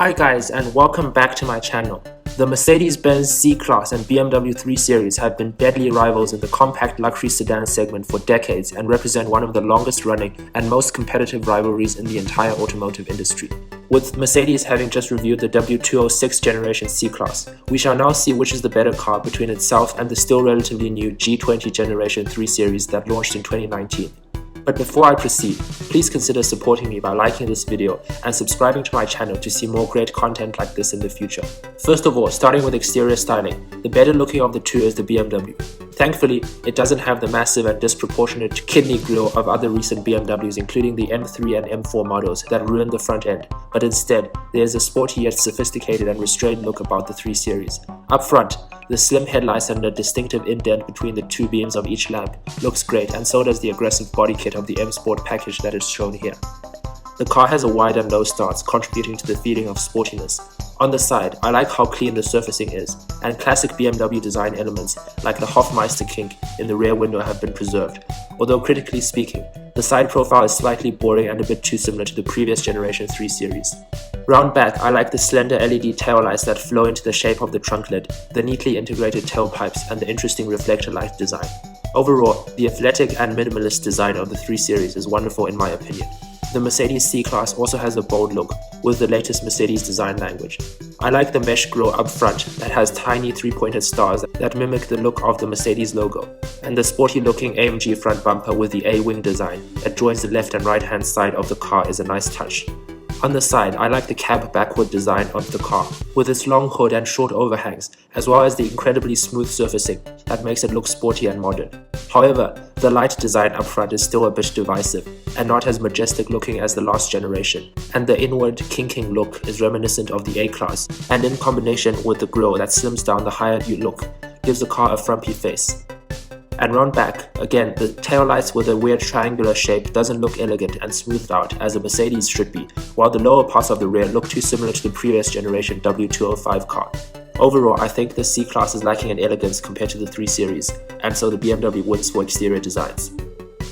Hi guys, and welcome back to my channel. The Mercedes-Benz C-Class and BMW 3 Series have been deadly rivals in the compact luxury sedan segment for decades and represent one of the longest running and most competitive rivalries in the entire automotive industry. With Mercedes having just reviewed the W206 generation C-Class, we shall now see which is the better car between itself and the still relatively new G20 generation 3 Series that launched in 2019. But before I proceed, please consider supporting me by liking this video and subscribing to my channel to see more great content like this in the future. First of all, starting with exterior styling, the better looking of the two is the BMW. Thankfully, it doesn't have the massive and disproportionate kidney grille of other recent BMWs including the M3 and M4 models that ruined the front end, but instead, there is a sporty yet sophisticated and restrained look about the 3 Series. Up front, the slim headlights and the distinctive indent between the two beams of each lamp looks great, and so does the aggressive body kit of the M Sport package that is shown here. The car has a wide and low starts, contributing to the feeling of sportiness. On the side, I like how clean the surfacing is, and classic BMW design elements like the Hofmeister kink in the rear window have been preserved, although critically speaking, the side profile is slightly boring and a bit too similar to the previous generation 3 Series. Round back, I like the slender LED taillights that flow into the shape of the trunk lid, the neatly integrated tailpipes, and the interesting reflector light design. Overall, the athletic and minimalist design of the 3 Series is wonderful in my opinion. The Mercedes C-Class also has a bold look, with the latest Mercedes design language. I like the mesh grille up front that has tiny three-pointed stars that mimic the look of the Mercedes logo, and the sporty-looking AMG front bumper with the A-wing design that joins the left and right-hand side of the car is a nice touch. On the side, I like the cab backward design of the car, with its long hood and short overhangs, as well as the incredibly smooth surfacing that makes it look sporty and modern. However, the light design up front is still a bit divisive, and not as majestic looking as the last generation, and the inward kinking look is reminiscent of the A-Class, and in combination with the grille that slims down the higher look, gives the car a frumpy face. And round back, again, the taillights with a weird triangular shape doesn't look elegant and smoothed out as a Mercedes should be, while the lower parts of the rear look too similar to the previous generation W205 car. Overall, I think the C-Class is lacking in elegance compared to the 3 Series, and so the BMW wins for exterior designs.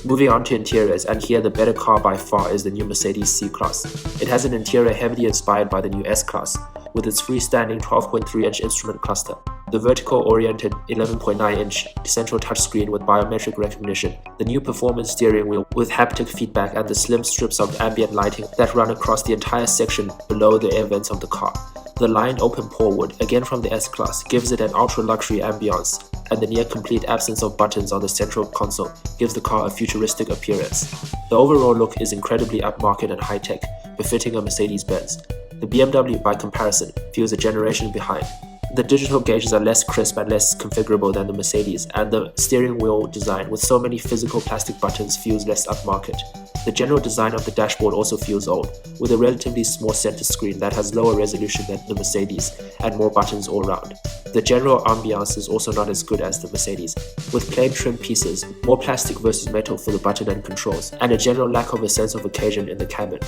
Moving on to interiors, and here the better car by far is the new Mercedes C-Class. It has an interior heavily inspired by the new S-Class, with its freestanding 12.3-inch instrument cluster, the vertical-oriented 11.9-inch central touchscreen with biometric recognition, the new performance steering wheel with haptic feedback, and the slim strips of ambient lighting that run across the entire section below the air vents of the car. The lined open pore wood, again from the S-Class, gives it an ultra-luxury ambiance, and the near-complete absence of buttons on the central console gives the car a futuristic appearance. The overall look is incredibly upmarket and high-tech, befitting a Mercedes-Benz. The BMW, by comparison, feels a generation behind. The digital gauges are less crisp and less configurable than the Mercedes, and the steering wheel design with so many physical plastic buttons feels less upmarket. The general design of the dashboard also feels old, with a relatively small center screen that has lower resolution than the Mercedes and more buttons all round. The general ambiance is also not as good as the Mercedes, with plain trim pieces, more plastic versus metal for the button and controls, and a general lack of a sense of occasion in the cabin.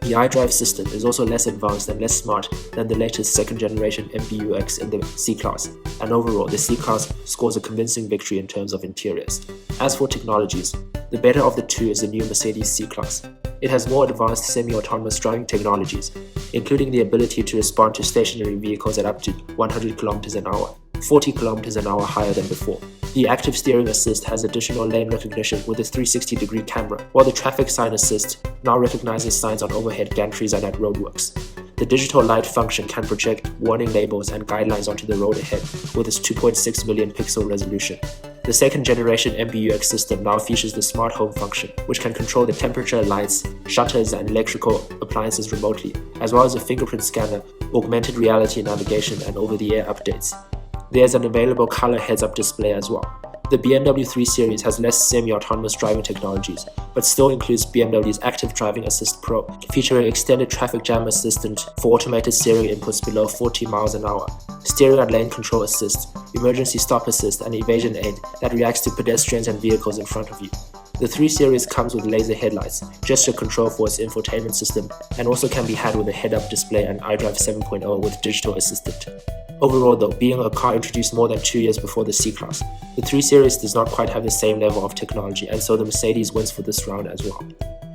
The iDrive system is also less advanced and less smart than the latest second generation MBUX in the C-Class, and overall the C-Class scores a convincing victory in terms of interiors. As for technologies, the better of the two is the new Mercedes C-Class. It has more advanced semi-autonomous driving technologies, including the ability to respond to stationary vehicles at up to 100 km an hour, 40 km an hour higher than before. The active steering assist has additional lane recognition with a 360-degree camera, while the traffic sign assist now recognizes signs on overhead gantries and at roadworks. The digital light function can project warning labels and guidelines onto the road ahead with its 2.6 million pixel resolution. The second generation MBUX system now features the smart home function, which can control the temperature, lights, shutters, and electrical appliances remotely, as well as a fingerprint scanner, augmented reality navigation, and over-the-air updates. There's an available color heads-up display as well. The BMW 3 Series has less semi-autonomous driving technologies, but still includes BMW's Active Driving Assist Pro, featuring extended traffic jam assistant for automated steering inputs below 40 miles an hour, steering and lane control assist, emergency stop assist, and evasion aid that reacts to pedestrians and vehicles in front of you. The 3 Series comes with laser headlights, gesture control for its infotainment system, and also can be had with a head-up display and iDrive 7.0 with digital assistant. Overall though, being a car introduced more than 2 years before the C-Class, the 3 Series does not quite have the same level of technology, and so the Mercedes wins for this round as well.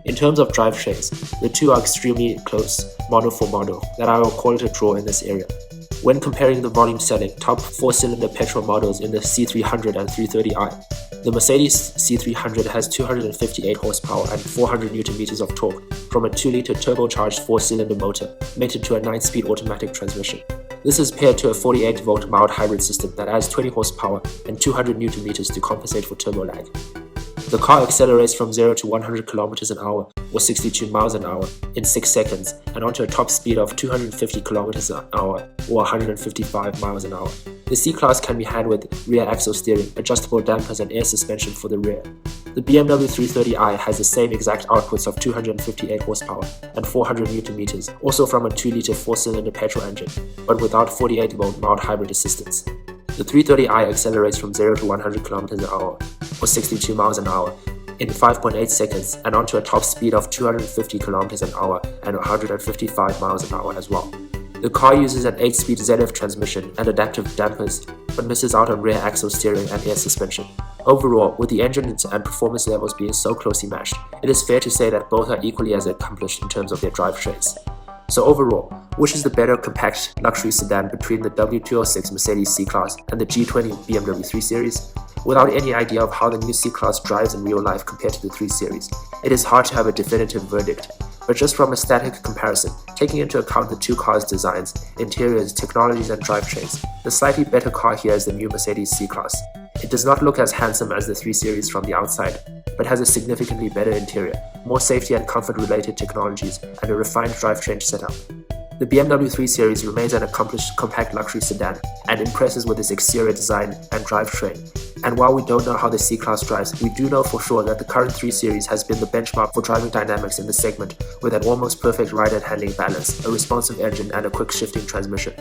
In terms of drivetrains, the two are extremely close, model for model, that I will call it a draw in this area. When comparing the volume selling top 4-cylinder petrol models in the C300 and 330i, the Mercedes C300 has 258 horsepower and 400 Nm of torque from a 2-liter turbocharged 4-cylinder motor mated to a 9-speed automatic transmission. This is paired to a 48-volt mild hybrid system that adds 20 horsepower and 200 Nm to compensate for turbo lag. The car accelerates from 0 to 100 km an hour or 62 miles an hour in 6 seconds and onto a top speed of 250 km an hour or 155 miles an hour. The C-Class can be handled with rear axle steering, adjustable dampers and air suspension for the rear. The BMW 330i has the same exact outputs of 258 horsepower and 400 Nm, also from a 2-liter 4-cylinder petrol engine, but without 48-volt mild hybrid assistance. The 330i accelerates from 0 to 100 km an hour or 62 miles an hour in 5.8 seconds and onto a top speed of 250 km an hour and 155 miles an hour as well. The car uses an 8-speed ZF transmission and adaptive dampers, but misses out on rear axle steering and air suspension. Overall, with the engine and performance levels being so closely matched, it is fair to say that both are equally as accomplished in terms of their drivetrains. So overall, which is the better compact luxury sedan between the W206 Mercedes C-Class and the G20 BMW 3 Series? Without any idea of how the new C-Class drives in real life compared to the 3 Series, it is hard to have a definitive verdict. But just from a static comparison, taking into account the two cars' designs, interiors, technologies and drivetrains, the slightly better car here is the new Mercedes C-Class. It does not look as handsome as the 3 Series from the outside, but has a significantly better interior, more safety and comfort-related technologies, and a refined drivetrain setup. The BMW 3 Series remains an accomplished compact luxury sedan and impresses with its exterior design and drivetrain. And while we don't know how the C-Class drives, we do know for sure that the current 3 Series has been the benchmark for driving dynamics in the segment, with an almost perfect ride and handling balance, a responsive engine and a quick shifting transmission.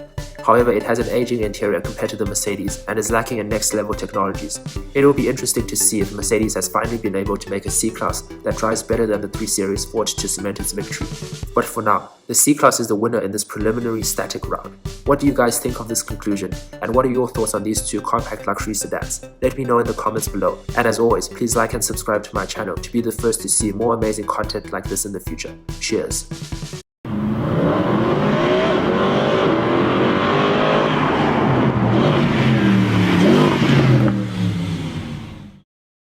However, it has an aging interior compared to the Mercedes and is lacking in next-level technologies. It will be interesting to see if Mercedes has finally been able to make a C-Class that drives better than the 3 Series fought to cement its victory. But for now, the C-Class is the winner in this preliminary static round. What do you guys think of this conclusion, and what are your thoughts on these two compact luxury sedans? Let me know in the comments below, and as always, please like and subscribe to my channel to be the first to see more amazing content like this in the future. Cheers!